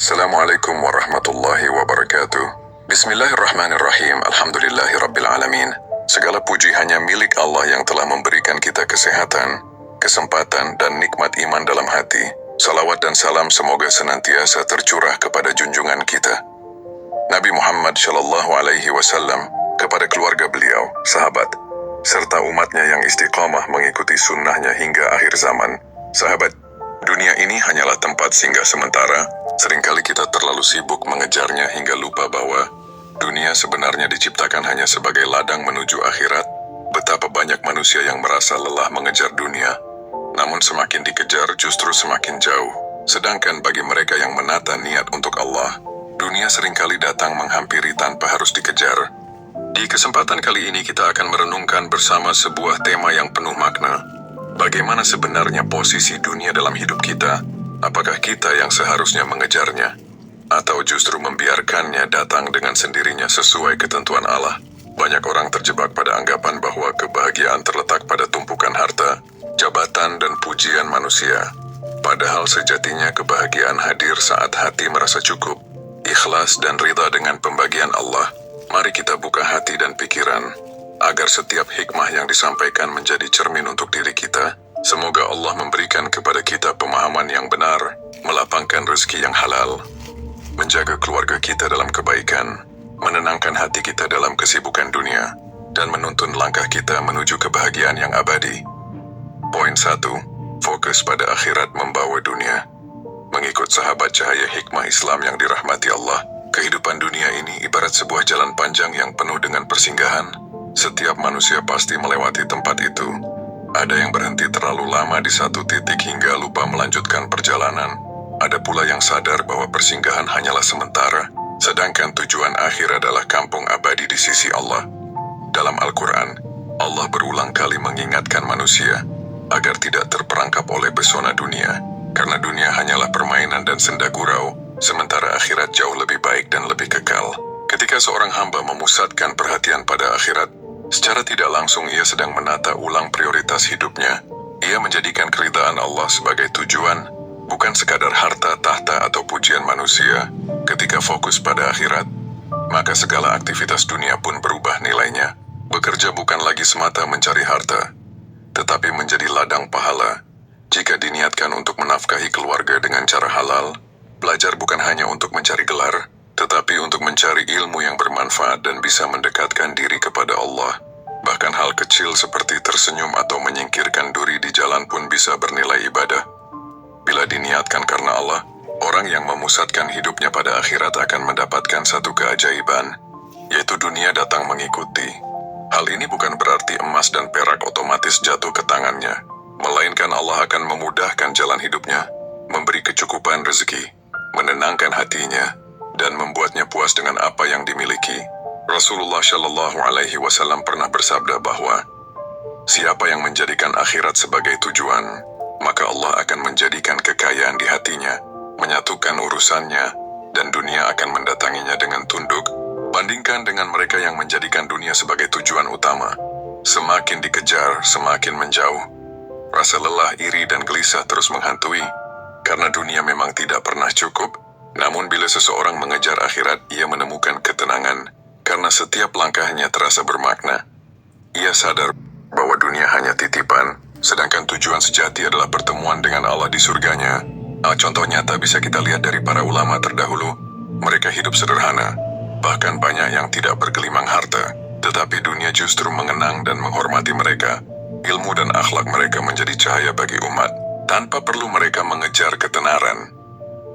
Assalamualaikum warahmatullahi wabarakatuh. Bismillahirrahmanirrahim. Alhamdulillahirrabbilalamin. Segala puji hanya milik Allah yang telah memberikan kita kesehatan, kesempatan, dan nikmat iman dalam hati. Salawat dan salam semoga senantiasa tercurah kepada junjungan kita, Nabi Muhammad Shallallahu Alaihi Wasallam, kepada keluarga beliau, sahabat, serta umatnya yang istiqamah mengikuti sunnahnya hingga akhir zaman. Sahabat, dunia ini hanyalah tempat singgah sementara. Seringkali kita terlalu sibuk mengejarnya hingga lupa bahwa dunia sebenarnya diciptakan hanya sebagai ladang menuju akhirat. Betapa banyak manusia yang merasa lelah mengejar dunia, namun semakin dikejar justru semakin jauh. Sedangkan bagi mereka yang menata niat untuk Allah, dunia seringkali datang menghampiri tanpa harus dikejar. Di kesempatan kali ini kita akan merenungkan bersama sebuah tema yang penuh makna. Bagaimana sebenarnya posisi dunia dalam hidup kita? Apakah kita yang seharusnya mengejarnya, atau justru membiarkannya datang dengan sendirinya sesuai ketentuan Allah? Banyak orang terjebak pada anggapan bahwa kebahagiaan terletak pada tumpukan harta, jabatan, dan pujian manusia. Padahal sejatinya kebahagiaan hadir saat hati merasa cukup, ikhlas, dan ridha dengan pembagian Allah. Mari kita buka hati dan pikiran, agar setiap hikmah yang disampaikan menjadi cermin untuk diri kita. Semoga Allah memberikan kepada kita pemahaman yang benar, melapangkan rezeki yang halal, menjaga keluarga kita dalam kebaikan, menenangkan hati kita dalam kesibukan dunia, dan menuntun langkah kita menuju kebahagiaan yang abadi. Poin 1. Fokus pada akhirat membawa dunia. Mengikut sahabat cahaya hikmah Islam yang dirahmati Allah, kehidupan dunia ini ibarat sebuah jalan panjang yang penuh dengan persinggahan. Setiap manusia pasti melewati tempat itu. Ada yang berhenti terlalu lama di satu titik hingga lupa melanjutkan perjalanan. Ada pula yang sadar bahwa persinggahan hanyalah sementara, sedangkan tujuan akhir adalah kampung abadi di sisi Allah. Dalam Al-Quran, Allah berulang kali mengingatkan manusia agar tidak terperangkap oleh pesona dunia, karena dunia hanyalah permainan dan senda gurau, sementara akhirat jauh lebih baik dan lebih kekal. Ketika seorang hamba memusatkan perhatian pada akhirat, secara tidak langsung ia sedang menata ulang prioritas hidupnya. Ia menjadikan keridhaan Allah sebagai tujuan, bukan sekadar harta, tahta, atau pujian manusia. Ketika fokus pada akhirat, maka segala aktivitas dunia pun berubah nilainya. Bekerja bukan lagi semata mencari harta, tetapi menjadi ladang pahala. Jika diniatkan untuk menafkahi keluarga dengan cara halal, belajar bukan hanya untuk mencari gelar, tetapi untuk mencari ilmu yang bermanfaat dan bisa mendekatkan diri kepada Allah. Bahkan hal kecil seperti tersenyum atau menyingkirkan duri di jalan pun bisa bernilai ibadah. Bila diniatkan karena Allah, orang yang memusatkan hidupnya pada akhirat akan mendapatkan satu keajaiban, yaitu dunia datang mengikuti. Hal ini bukan berarti emas dan perak otomatis jatuh ke tangannya, melainkan Allah akan memudahkan jalan hidupnya, memberi kecukupan rezeki, menenangkan hatinya, dan membuatnya puas dengan apa yang dimiliki. Rasulullah Shallallahu Alaihi Wasallam pernah bersabda bahwa siapa yang menjadikan akhirat sebagai tujuan, maka Allah akan menjadikan kekayaan di hatinya, menyatukan urusannya, dan dunia akan mendatanginya dengan tunduk. Bandingkan dengan mereka yang menjadikan dunia sebagai tujuan utama. Semakin dikejar, semakin menjauh. Rasa lelah, iri, dan gelisah terus menghantui, karena dunia memang tidak pernah cukup. Namun bila seseorang mengejar akhirat, ia menemukan ketenangan, karena setiap langkahnya terasa bermakna. Ia sadar bahwa dunia hanya titipan, sedangkan tujuan sejati adalah pertemuan dengan Allah di surganya. Contoh nyata bisa kita lihat dari para ulama terdahulu. Mereka hidup sederhana, bahkan banyak yang tidak bergelimang harta, tetapi dunia justru mengenang dan menghormati mereka. Ilmu dan akhlak mereka menjadi cahaya bagi umat, tanpa perlu mereka mengejar ketenaran.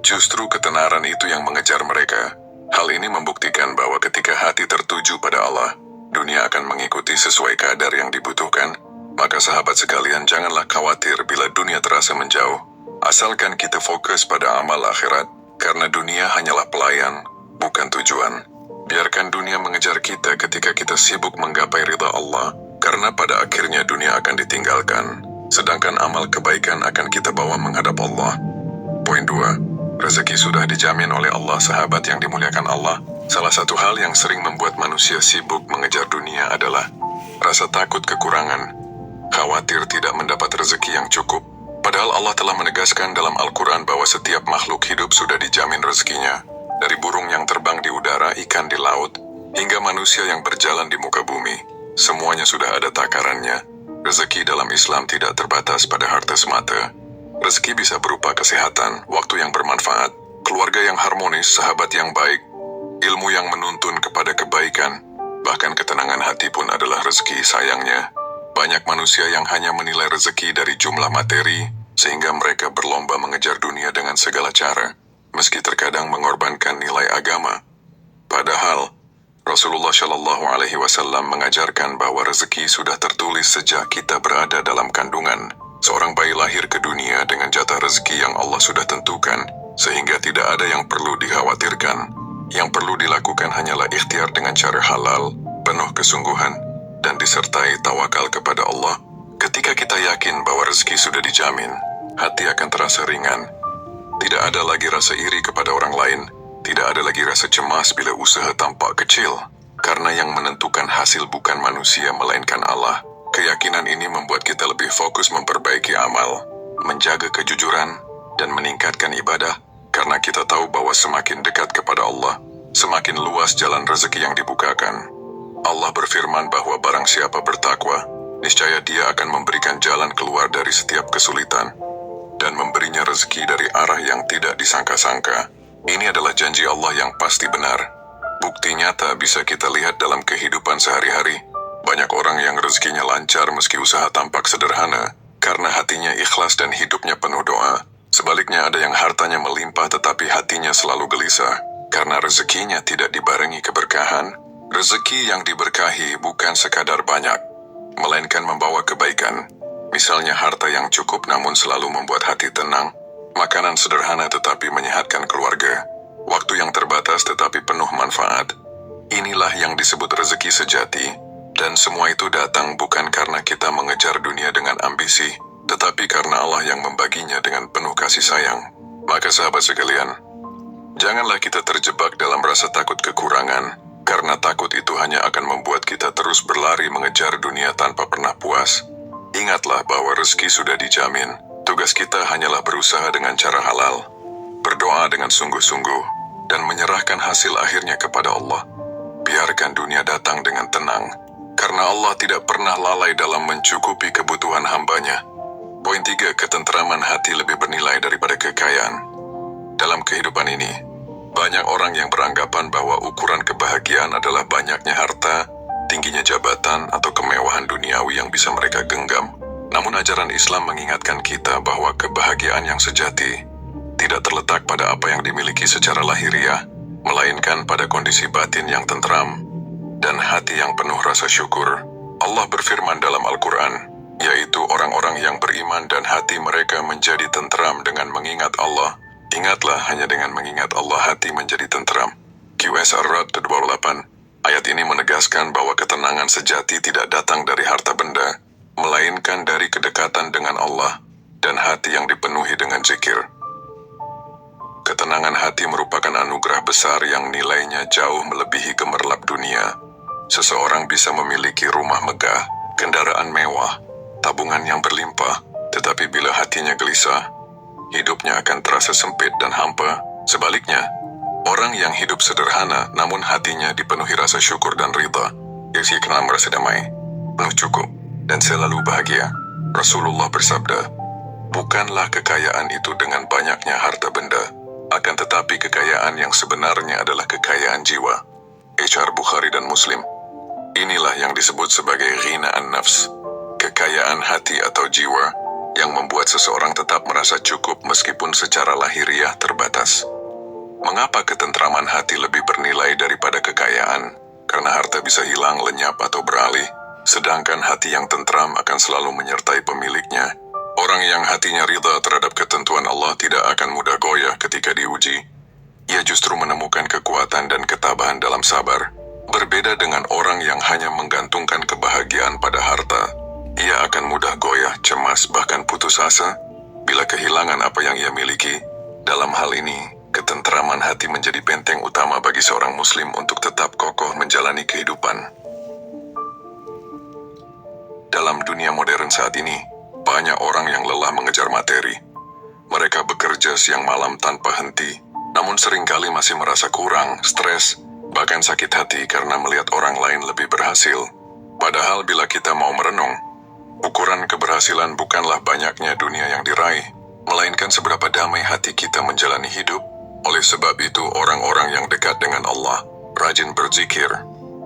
Justru ketenaran itu yang mengejar mereka. Hal ini membuktikan bahwa ketika hati tertuju pada Allah, dunia akan mengikuti sesuai kadar yang dibutuhkan. Maka sahabat sekalian, janganlah khawatir bila dunia terasa menjauh. Asalkan kita fokus pada amal akhirat, karena dunia hanyalah pelayan, bukan tujuan. Biarkan dunia mengejar kita ketika kita sibuk menggapai ridha Allah, karena pada akhirnya dunia akan ditinggalkan, sedangkan amal kebaikan akan kita bawa menghadap Allah. Poin 2. Rezeki sudah dijamin oleh Allah. Sahabat yang dimuliakan Allah, salah satu hal yang sering membuat manusia sibuk mengejar dunia adalah rasa takut kekurangan, khawatir tidak mendapat rezeki yang cukup, Padahal Allah telah menegaskan dalam Al-Quran bahwa setiap makhluk hidup sudah dijamin rezekinya, dari burung yang terbang di udara, ikan di laut, hingga manusia yang berjalan di muka bumi. Semuanya sudah ada takarannya. Rezeki dalam Islam tidak terbatas pada harta semata. Rezeki bisa berupa kesehatan, waktu yang bermanfaat, keluarga yang harmonis, sahabat yang baik, ilmu yang menuntun kepada kebaikan, bahkan ketenangan hati pun adalah rezeki. Sayangnya, banyak manusia yang hanya menilai rezeki dari jumlah materi, sehingga mereka berlomba mengejar dunia dengan segala cara, meski terkadang mengorbankan nilai agama. Padahal, Rasulullah Shallallahu Alaihi Wasallam mengajarkan bahwa rezeki sudah tertulis sejak kita berada dalam kandungan. Seorang bayi lahir ke dunia dengan jatah rezeki yang Allah sudah tentukan, sehingga tidak ada yang perlu dikhawatirkan. Yang perlu dilakukan hanyalah ikhtiar dengan cara halal, penuh kesungguhan, dan disertai tawakal kepada Allah. Ketika kita yakin bahwa rezeki sudah dijamin, hati akan terasa ringan. Tidak ada lagi rasa iri kepada orang lain, tidak ada lagi rasa cemas bila usaha tampak kecil, karena yang menentukan hasil bukan manusia melainkan Allah. Keyakinan ini membuat kita lebih fokus memperbaiki amal, menjaga kejujuran, dan meningkatkan ibadah, karena kita tahu bahwa semakin dekat kepada Allah, semakin luas jalan rezeki yang dibukakan. Allah berfirman bahwa barang siapa bertakwa, niscaya Dia akan memberikan jalan keluar dari setiap kesulitan, dan memberinya rezeki dari arah yang tidak disangka-sangka. Ini adalah janji Allah yang pasti benar. Bukti nyata bisa kita lihat dalam kehidupan sehari-hari. Banyak orang yang rezekinya lancar meski usaha tampak sederhana, karena hatinya ikhlas dan hidupnya penuh doa. Sebaliknya ada yang hartanya melimpah tetapi hatinya selalu gelisah, karena rezekinya tidak dibarengi keberkahan. Rezeki yang diberkahi bukan sekadar banyak, melainkan membawa kebaikan. Misalnya harta yang cukup namun selalu membuat hati tenang, makanan sederhana tetapi menyehatkan keluarga, waktu yang terbatas tetapi penuh manfaat. Inilah yang disebut rezeki sejati, dan semua itu datang bukan karena kita mengejar dunia dengan ambisi, tetapi karena Allah yang membaginya dengan penuh kasih sayang. Maka sahabat sekalian, janganlah kita terjebak dalam rasa takut kekurangan, karena takut itu hanya akan membuat kita terus berlari mengejar dunia tanpa pernah puas. Ingatlah bahwa rezeki sudah dijamin. Tugas kita hanyalah berusaha dengan cara halal, berdoa dengan sungguh-sungguh, dan menyerahkan hasil akhirnya kepada Allah. Biarkan dunia datang dengan tenang, karena Allah tidak pernah lalai dalam mencukupi kebutuhan hambanya. Poin 3, ketenteraman hati lebih bernilai daripada kekayaan. Dalam kehidupan ini, banyak orang yang beranggapan bahwa ukuran kebahagiaan adalah banyaknya harta, tingginya jabatan, atau kemewahan duniawi yang bisa mereka genggam. Namun ajaran Islam mengingatkan kita bahwa kebahagiaan yang sejati tidak terletak pada apa yang dimiliki secara lahiriah, melainkan pada kondisi batin yang tentram dan hati yang penuh rasa syukur. Allah berfirman dalam Al-Quran, yaitu orang-orang yang beriman dan hati mereka menjadi tentram dengan mengingat Allah. Ingatlah, hanya dengan mengingat Allah hati menjadi tentram. QS Ar-Ra'd 28. Ayat ini menegaskan bahwa ketenangan sejati tidak datang dari harta benda, melainkan dari kedekatan dengan Allah dan hati yang dipenuhi dengan zikir. Ketenangan hati merupakan anugerah besar yang nilainya jauh melebihi gemerlap dunia. Seseorang bisa memiliki rumah megah, kendaraan mewah, tabungan yang berlimpah, tetapi bila hatinya gelisah, hidupnya akan terasa sempit dan hampa. Sebaliknya, orang yang hidup sederhana namun hatinya dipenuhi rasa syukur dan ridha, ia kenal merasa damai, penuh cukup, dan selalu bahagia. Rasulullah bersabda, bukanlah kekayaan itu dengan banyaknya harta benda, akan tetapi kekayaan yang sebenarnya adalah kekayaan jiwa. HR Bukhari dan Muslim. Inilah yang disebut sebagai ghina'an nafs, kekayaan hati atau jiwa, yang membuat seseorang tetap merasa cukup meskipun secara lahiriah terbatas. Mengapa ketentraman hati lebih bernilai daripada kekayaan? Karena harta bisa hilang, lenyap, atau beralih, sedangkan hati yang tentram akan selalu menyertai pemiliknya. Orang yang hatinya ridha terhadap ketentuan Allah tidak akan mudah goyah ketika diuji. Ia justru menemukan kekuatan dan ketabahan dalam sabar. Berbeda dengan orang yang hanya menggantungkan kebahagiaan pada harta, ia akan mudah goyah, cemas, bahkan putus asa bila kehilangan apa yang ia miliki. Dalam hal ini, ketentraman hati menjadi benteng utama bagi seorang muslim untuk tetap kokoh menjalani kehidupan. Dalam dunia modern saat ini, Banyak orang yang lelah mengejar materi. Mereka bekerja siang malam tanpa henti, namun seringkali masih merasa kurang, stres, bahkan sakit hati karena melihat orang lain lebih berhasil. Padahal bila kita mau merenung, ukuran keberhasilan bukanlah banyaknya dunia yang diraih, melainkan seberapa damai hati kita menjalani hidup. Oleh sebab itu, orang-orang yang dekat dengan Allah, rajin berzikir,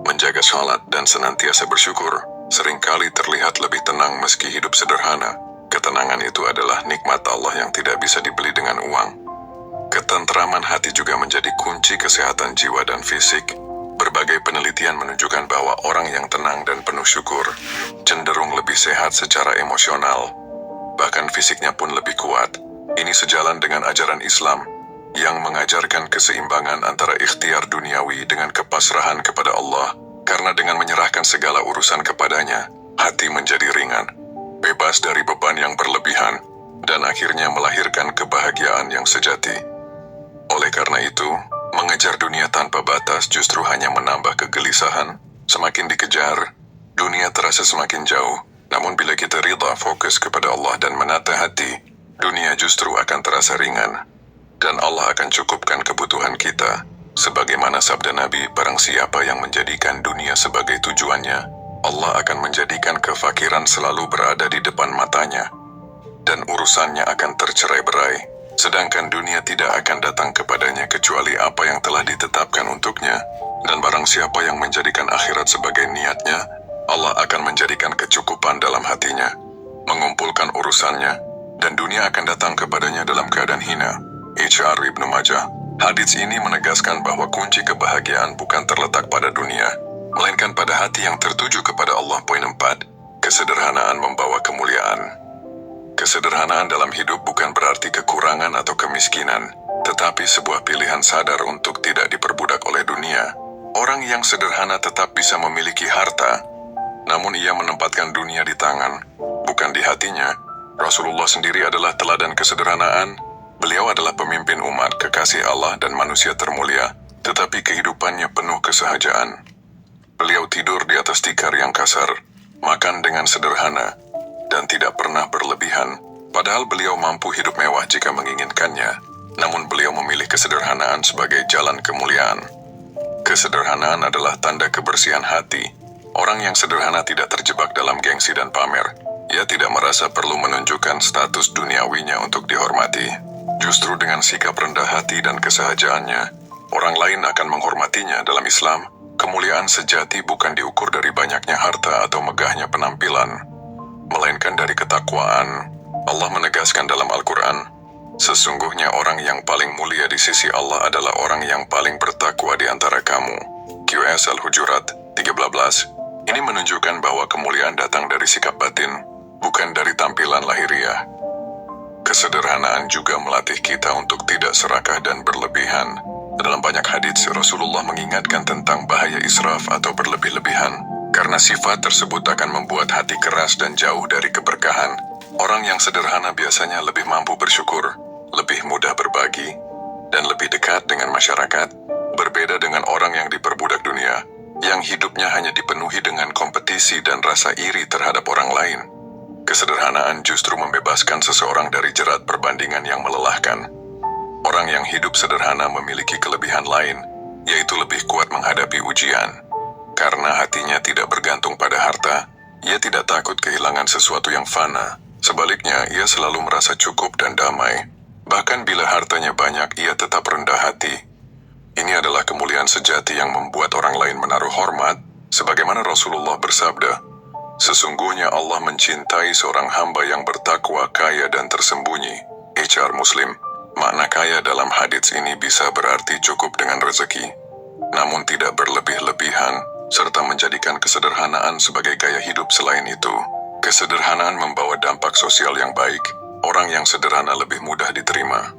menjaga salat dan senantiasa bersyukur, seringkali terlihat lebih tenang meski hidup sederhana. Ketenangan itu adalah nikmat Allah yang tidak bisa dibeli dengan uang. Ketentraman hati juga menjadi kunci kesehatan jiwa dan fisik. Berbagai penelitian menunjukkan bahwa orang yang tenang dan penuh syukur cenderung lebih sehat secara emosional. Bahkan fisiknya pun lebih kuat. Ini sejalan dengan ajaran Islam yang mengajarkan keseimbangan antara ikhtiar duniawi dengan kepasrahan kepada Allah. Karena dengan menyerahkan segala urusan kepadanya, hati menjadi ringan, bebas dari beban yang berlebihan, dan akhirnya melahirkan kebahagiaan yang sejati. Oleh karena itu, mengejar dunia tanpa batas justru hanya menambah kegelisahan. Semakin dikejar, dunia terasa semakin jauh. Namun bila kita ridha, fokus kepada Allah dan menata hati, dunia justru akan terasa ringan. Dan Allah akan cukupkan kebutuhan kita. Sebagaimana sabda Nabi, barang siapa yang menjadikan dunia sebagai tujuannya, Allah akan menjadikan kefakiran selalu berada di depan matanya. Dan urusannya akan tercerai-berai. Sedangkan dunia tidak akan datang kepadanya kecuali apa yang telah ditetapkan untuknya. Dan barang siapa yang menjadikan akhirat sebagai niatnya, Allah akan menjadikan kecukupan dalam hatinya, mengumpulkan urusannya, dan dunia akan datang kepadanya dalam keadaan hina. H.R. Ibnu Majah. Hadits ini menegaskan bahwa kunci kebahagiaan bukan terletak pada dunia, melainkan pada hati yang tertuju kepada Allah. Poin 4. Kesederhanaan membawa kemuliaan. Kesederhanaan dalam hidup bukan berarti kekurangan atau kemiskinan, tetapi sebuah pilihan sadar untuk tidak diperbudak oleh dunia. Orang yang sederhana tetap bisa memiliki harta, namun ia menempatkan dunia di tangan, bukan di hatinya. Rasulullah sendiri adalah teladan kesederhanaan. Beliau adalah pemimpin umat, kekasih Allah dan manusia termulia, tetapi kehidupannya penuh kesehajaan. Beliau tidur di atas tikar yang kasar, makan dengan sederhana, dan tidak pernah berlebihan. Padahal beliau mampu hidup mewah jika menginginkannya, namun beliau memilih kesederhanaan sebagai jalan kemuliaan. Kesederhanaan adalah tanda kebersihan hati. Orang yang sederhana tidak terjebak dalam gengsi dan pamer. Ia tidak merasa perlu menunjukkan status duniawinya untuk dihormati. Justru dengan sikap rendah hati dan kesahajaannya, orang lain akan menghormatinya. Dalam Islam, kemuliaan sejati bukan diukur dari banyaknya harta atau megahnya penampilan, melainkan dari ketakwaan. Allah menegaskan dalam Al-Quran, sesungguhnya orang yang paling mulia di sisi Allah adalah orang yang paling bertakwa di antara kamu. QS Al-Hujurat 13. Ini menunjukkan bahwa kemuliaan datang dari sikap batin, bukan dari tampilan lahiriah. Kesederhanaan juga melatih kita untuk tidak serakah dan berlebihan. Dalam banyak hadits, Rasulullah mengingatkan tentang bahaya israf atau berlebih-lebihan, karena sifat tersebut akan membuat hati keras dan jauh dari keberkahan. Orang yang sederhana biasanya lebih mampu bersyukur, lebih mudah berbagi, dan lebih dekat dengan masyarakat. Berbeda dengan orang yang diperbudak dunia, yang hidupnya hanya dipenuhi dengan kompetisi dan rasa iri terhadap orang lain. Kesederhanaan justru membebaskan seseorang dari jerat perbandingan yang melelahkan. Orang yang hidup sederhana memiliki kelebihan lain, yaitu lebih kuat menghadapi ujian. Karena hatinya tidak bergantung pada harta, ia tidak takut kehilangan sesuatu yang fana. Sebaliknya, ia selalu merasa cukup dan damai. Bahkan bila hartanya banyak, ia tetap rendah hati. Ini adalah kemuliaan sejati yang membuat orang lain menaruh hormat, sebagaimana Rasulullah bersabda, sesungguhnya Allah mencintai seorang hamba yang bertakwa, kaya dan tersembunyi. H.R. Muslim. Makna kaya dalam hadits ini bisa berarti cukup dengan rezeki, namun tidak berlebih-lebihan, serta menjadikan kesederhanaan sebagai gaya hidup. Selain itu, kesederhanaan membawa dampak sosial yang baik. Orang yang sederhana lebih mudah diterima,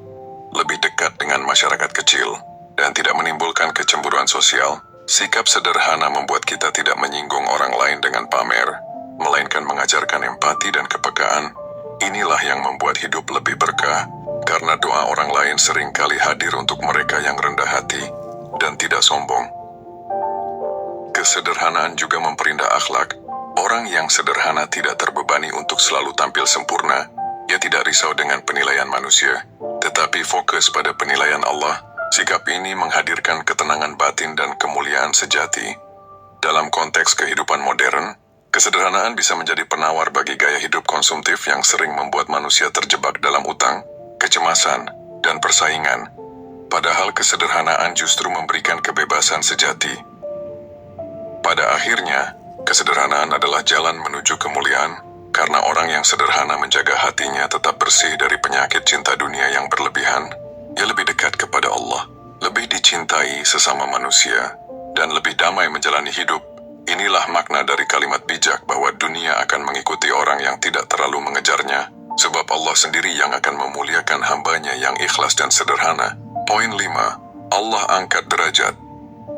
lebih dekat dengan masyarakat kecil, dan tidak menimbulkan kecemburuan sosial. Sikap sederhana membuat kita tidak menyinggung orang lain dengan pamer, melainkan mengajarkan empati dan kepekaan. Inilah yang membuat hidup lebih berkah, karena doa orang lain seringkali hadir untuk mereka yang rendah hati dan tidak sombong. Kesederhanaan juga memperindah akhlak. Orang yang sederhana tidak terbebani untuk selalu tampil sempurna. Ia tidak risau dengan penilaian manusia, tetapi fokus pada penilaian Allah. Sikap ini menghadirkan ketenangan batin dan kemuliaan sejati. Dalam konteks kehidupan modern, kesederhanaan bisa menjadi penawar bagi gaya hidup konsumtif yang sering membuat manusia terjebak dalam utang, kecemasan, dan persaingan. Padahal kesederhanaan justru memberikan kebebasan sejati. Pada akhirnya, kesederhanaan adalah jalan menuju kemuliaan, karena orang yang sederhana menjaga hatinya tetap bersih dari penyakit cinta dunia yang berlebihan. Ia lebih dekat kepada Allah, lebih dicintai sesama manusia, dan lebih damai menjalani hidup. Inilah makna dari kalimat bijak bahwa dunia akan mengikuti orang yang tidak terlalu mengejarnya, sebab Allah sendiri yang akan memuliakan hambanya yang ikhlas dan sederhana. Poin 5. Allah angkat derajat.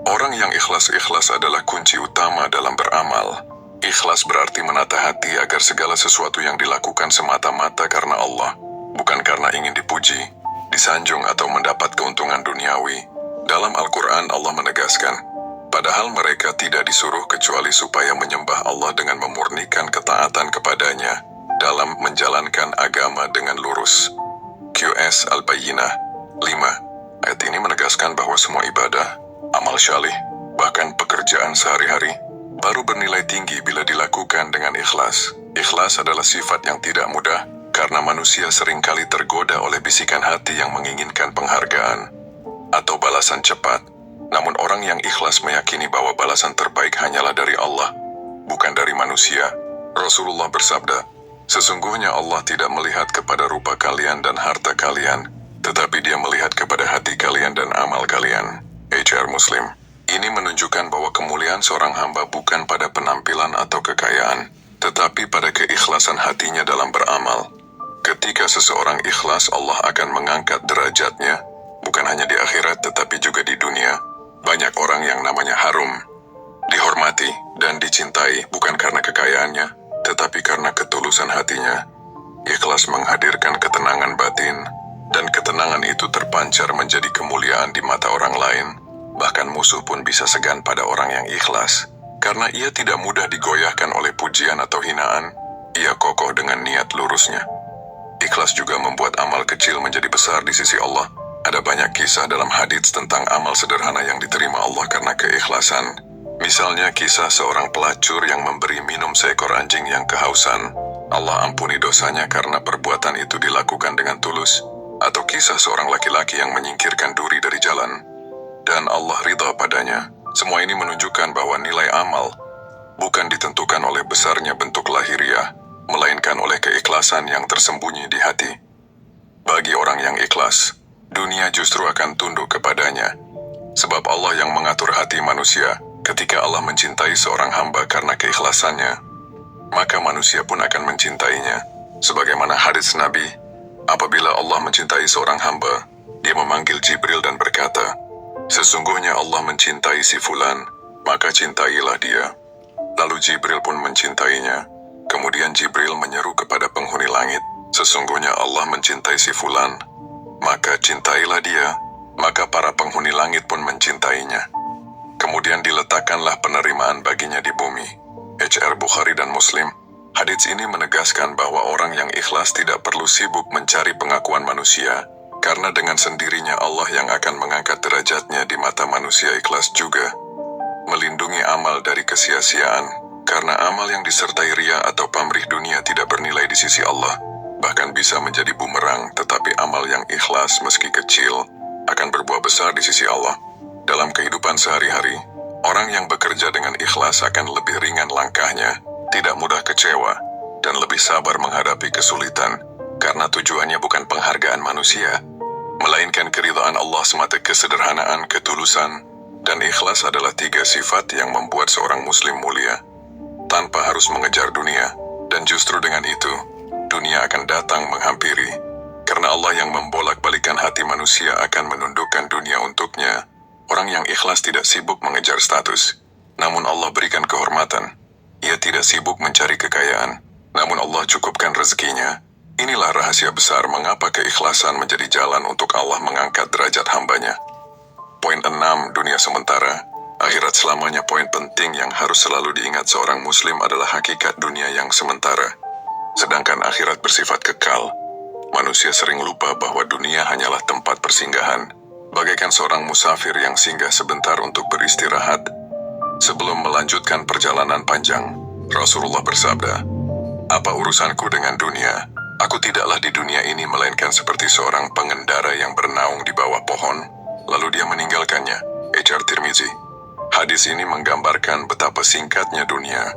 Orang yang ikhlas adalah kunci utama dalam beramal. Ikhlas berarti menata hati agar segala sesuatu yang dilakukan semata-mata karena Allah, bukan karena ingin dipuji, disanjung atau mendapat keuntungan duniawi. Dalam Al-Quran Allah menegaskan, padahal mereka tidak disuruh kecuali supaya menyembah Allah dengan memurnikan ketaatan kepadanya dalam menjalankan agama dengan lurus. QS Al-Bayyinah 5. Ayat ini menegaskan bahwa semua ibadah, amal syalih, bahkan pekerjaan sehari-hari, baru bernilai tinggi bila dilakukan dengan ikhlas. Ikhlas adalah sifat yang tidak mudah, karena manusia seringkali tergoda oleh bisikan hati yang menginginkan penghargaan atau balasan cepat. Namun orang yang ikhlas meyakini bahwa balasan terbaik hanyalah dari Allah, bukan dari manusia. Rasulullah bersabda, sesungguhnya Allah tidak melihat kepada rupa kalian dan harta kalian, tetapi Dia melihat kepada hati kalian dan amal kalian. HR Muslim. Ini menunjukkan bahwa kemuliaan seorang hamba bukan pada penampilan atau kekayaan, tetapi pada keikhlasan hatinya dalam beramal. Ketika seseorang ikhlas, Allah akan mengangkat derajatnya, bukan hanya di akhirat tetapi juga di dunia. Banyak orang yang namanya harum, dihormati dan dicintai bukan karena kekayaannya, tetapi karena ketulusan hatinya. Ikhlas menghadirkan ketenangan batin, dan ketenangan itu terpancar menjadi kemuliaan di mata orang lain. Bahkan musuh pun bisa segan pada orang yang ikhlas, karena ia tidak mudah digoyahkan oleh pujian atau hinaan. Ia kokoh dengan niat lurusnya. Ikhlas juga membuat amal kecil menjadi besar di sisi Allah. Ada banyak kisah dalam hadits tentang amal sederhana yang diterima Allah karena keikhlasan. Misalnya kisah seorang pelacur yang memberi minum seekor anjing yang kehausan. Allah ampuni dosanya karena perbuatan itu dilakukan dengan tulus. Atau kisah seorang laki-laki yang menyingkirkan duri dari jalan, dan Allah ridha padanya. Semua ini menunjukkan bahwa nilai amal bukan ditentukan oleh besarnya bentuk lahiriah, melainkan oleh keikhlasan yang tersembunyi di hati. Bagi orang yang ikhlas, dunia justru akan tunduk kepadanya. Sebab Allah yang mengatur hati manusia. Ketika Allah mencintai seorang hamba karena keikhlasannya, maka manusia pun akan mencintainya. Sebagaimana hadits Nabi, apabila Allah mencintai seorang hamba, Dia memanggil Jibril dan berkata, sesungguhnya Allah mencintai si fulan, maka cintailah dia. Lalu Jibril pun mencintainya. Kemudian Jibril menyeru kepada penghuni langit, sesungguhnya Allah mencintai si fulan, maka cintailah dia. Maka para penghuni langit pun mencintainya. Kemudian diletakkanlah penerimaan baginya di bumi. HR Bukhari dan Muslim. Hadits ini menegaskan bahwa orang yang ikhlas tidak perlu sibuk mencari pengakuan manusia, karena dengan sendirinya Allah yang akan mengangkat derajatnya di mata manusia. Ikhlas juga melindungi amal dari kesia-siaan, karena amal yang disertai ria atau pamrih dunia tidak bernilai di sisi Allah, bahkan bisa menjadi bumerang. Tetapi amal yang ikhlas meski kecil akan berbuah besar di sisi Allah. Dalam kehidupan sehari-hari, orang yang bekerja dengan ikhlas akan lebih ringan langkahnya, tidak mudah kecewa, dan lebih sabar menghadapi kesulitan, karena tujuannya bukan penghargaan manusia, melainkan keridhaan Allah semata. Kesederhanaan, ketulusan, dan ikhlas adalah 3 sifat yang membuat seorang muslim mulia, tanpa harus mengejar dunia, dan justru dengan itu, dunia akan datang menghampiri, karena Allah yang membolak-balikan hati manusia akan menundukkan dunia untuknya. Orang yang ikhlas tidak sibuk mengejar status, namun Allah berikan kehormatan. Ia tidak sibuk mencari kekayaan, namun Allah cukupkan rezekinya. Inilah rahasia besar mengapa keikhlasan menjadi jalan untuk Allah mengangkat derajat hambanya. Poin 6. Dunia sementara. Akhirat selamanya. Poin penting yang harus selalu diingat seorang muslim adalah hakikat dunia yang sementara. Sedangkan akhirat bersifat kekal. Manusia sering lupa bahwa dunia hanyalah tempat persinggahan, bagaikan seorang musafir yang singgah sebentar untuk beristirahat sebelum melanjutkan perjalanan panjang. Rasulullah bersabda, "Apa urusanku dengan dunia? Aku tidaklah di dunia ini melainkan seperti seorang pengendara yang bernaung di bawah pohon, lalu dia meninggalkannya." Ujar Tirmizi. Hadis ini menggambarkan betapa singkatnya dunia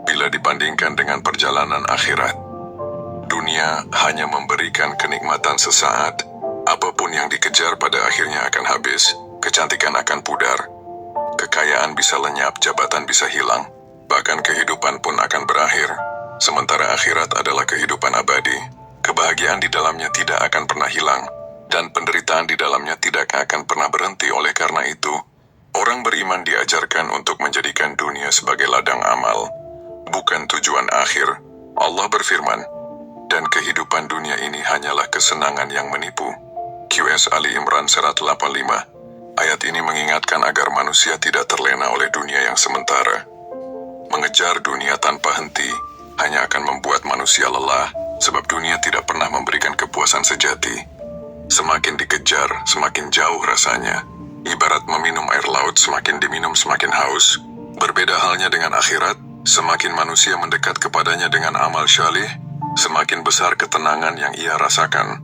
bila dibandingkan dengan perjalanan akhirat. Dunia hanya memberikan kenikmatan sesaat. Apapun yang dikejar pada akhirnya akan habis. Kecantikan akan pudar, kekayaan bisa lenyap, jabatan bisa hilang, bahkan kehidupan pun akan berakhir. Sementara akhirat adalah kehidupan abadi. Kebahagiaan di dalamnya tidak akan pernah hilang, dan penderitaan di dalamnya tidak akan pernah berhenti. Oleh karena itu, orang beriman diajarkan untuk menjadikan dunia sebagai ladang amal, bukan tujuan akhir. Allah berfirman, "Dan kehidupan dunia ini hanyalah kesenangan yang menipu." QS Ali Imran 185. Ayat ini mengingatkan agar manusia tidak terlena oleh dunia yang sementara. Mengejar dunia tanpa henti hanya akan membuat manusia lelah, sebab dunia tidak pernah memberikan kepuasan sejati. Semakin dikejar, semakin jauh rasanya. Ibarat meminum air laut, semakin diminum semakin haus. Berbeda halnya dengan akhirat, semakin manusia mendekat kepadanya dengan amal syalih, semakin besar ketenangan yang ia rasakan.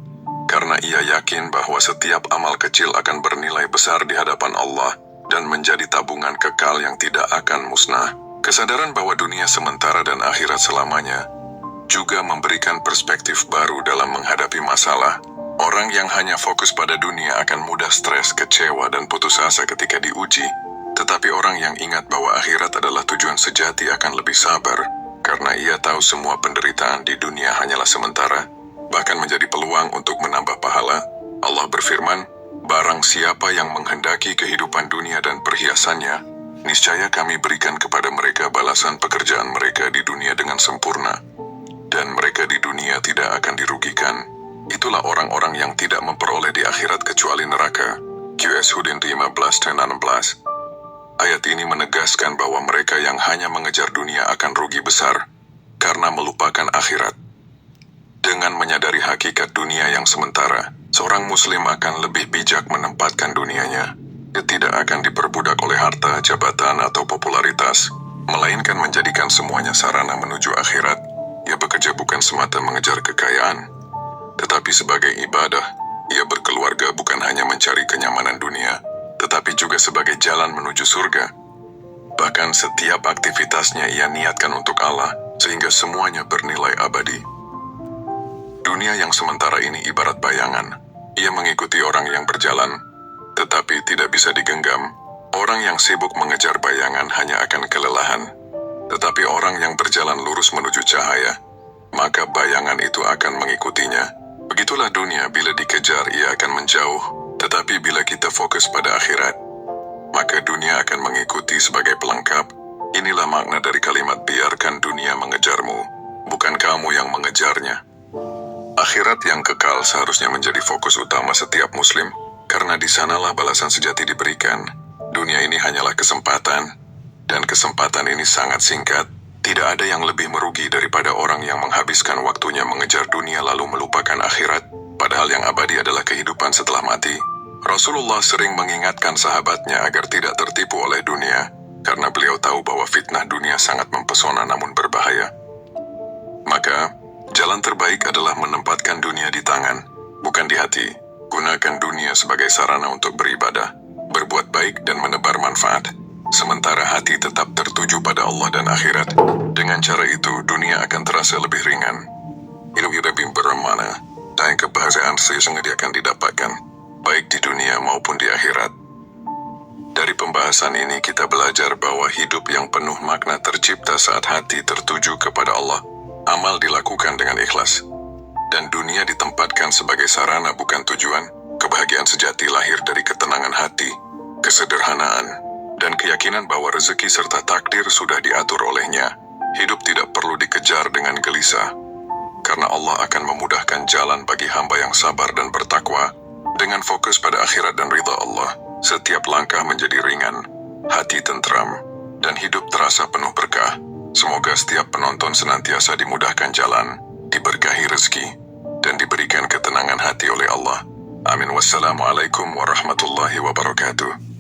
Karena ia yakin bahwa setiap amal kecil akan bernilai besar di hadapan Allah dan menjadi tabungan kekal yang tidak akan musnah. Kesadaran bahwa dunia sementara dan akhirat selamanya juga memberikan perspektif baru dalam menghadapi masalah. Orang yang hanya fokus pada dunia akan mudah stres, kecewa, dan putus asa ketika diuji. Tetapi orang yang ingat bahwa akhirat adalah tujuan sejati akan lebih sabar, karena ia tahu semua penderitaan di dunia hanyalah sementara, bahkan menjadi peluang untuk menambah pahala. Allah berfirman, "Barang siapa yang menghendaki kehidupan dunia dan perhiasannya, niscaya kami berikan kepada mereka balasan pekerjaan mereka di dunia dengan sempurna, dan mereka di dunia tidak akan dirugikan. Itulah orang-orang yang tidak memperoleh di akhirat kecuali neraka." QS Hudin 15 dan 16. Ayat ini menegaskan bahwa mereka yang hanya mengejar dunia akan rugi besar karena melupakan akhirat. Dengan menyadari hakikat dunia yang sementara, seorang muslim akan lebih bijak menempatkan dunianya. Dia tidak akan diperbudak oleh harta, jabatan, atau popularitas, melainkan menjadikan semuanya sarana menuju akhirat. Ia bekerja bukan semata mengejar kekayaan, tetapi sebagai ibadah. Ia berkeluarga bukan hanya mencari kenyamanan dunia, tetapi juga sebagai jalan menuju surga. Bahkan setiap aktivitasnya ia niatkan untuk Allah, sehingga semuanya bernilai abadi. Dunia yang sementara ini ibarat bayangan. Ia mengikuti orang yang berjalan, tetapi tidak bisa digenggam. Orang yang sibuk mengejar bayangan hanya akan kelelahan. Tetapi orang yang berjalan lurus menuju cahaya, maka bayangan itu akan mengikutinya. Begitulah dunia, bila dikejar ia akan menjauh, tetapi bila kita fokus pada akhirat, maka dunia akan mengikuti sebagai pelengkap. Inilah makna dari kalimat biarkan dunia mengejarmu, bukan kamu yang mengejarnya. Akhirat yang kekal seharusnya menjadi fokus utama setiap muslim, karena di sanalah balasan sejati diberikan. Dunia ini hanyalah kesempatan, dan kesempatan ini sangat singkat. Tidak ada yang lebih merugi daripada orang yang menghabiskan waktunya mengejar dunia lalu melupakan akhirat, padahal yang abadi adalah kehidupan setelah mati. Rasulullah sering mengingatkan sahabatnya agar tidak tertipu oleh dunia, karena beliau tahu bahwa fitnah dunia sangat mempesona namun berbahaya. Maka, jalan terbaik adalah menempatkan dunia di tangan, bukan di hati. Gunakan dunia sebagai sarana untuk beribadah, berbuat baik dan menebar manfaat, sementara hati tetap tertuju pada Allah dan akhirat. Dengan cara itu, dunia akan terasa lebih ringan. Hidup lebih bermakna, dan kebahagiaan sesungguhnya akan didapatkan, baik di dunia maupun di akhirat. Dari pembahasan ini kita belajar bahwa hidup yang penuh makna tercipta saat hati tertuju kepada Allah, amal dilakukan dengan ikhlas, dan dunia ditempatkan sebagai sarana bukan tujuan. Kebahagiaan sejati lahir dari ketenangan hati, kesederhanaan, dan keyakinan bahwa rezeki serta takdir sudah diatur olehnya. Hidup tidak perlu dikejar dengan gelisah, karena Allah akan memudahkan jalan bagi hamba yang sabar dan bertakwa. Dengan fokus pada akhirat dan ridha Allah, setiap langkah menjadi ringan, hati tentram, dan hidup terasa penuh berkah. Semoga setiap penonton senantiasa dimudahkan jalan, diberkahi rezeki, dan diberikan ketenangan hati oleh Allah. Amin. Wassalamualaikum warahmatullahi wabarakatuh.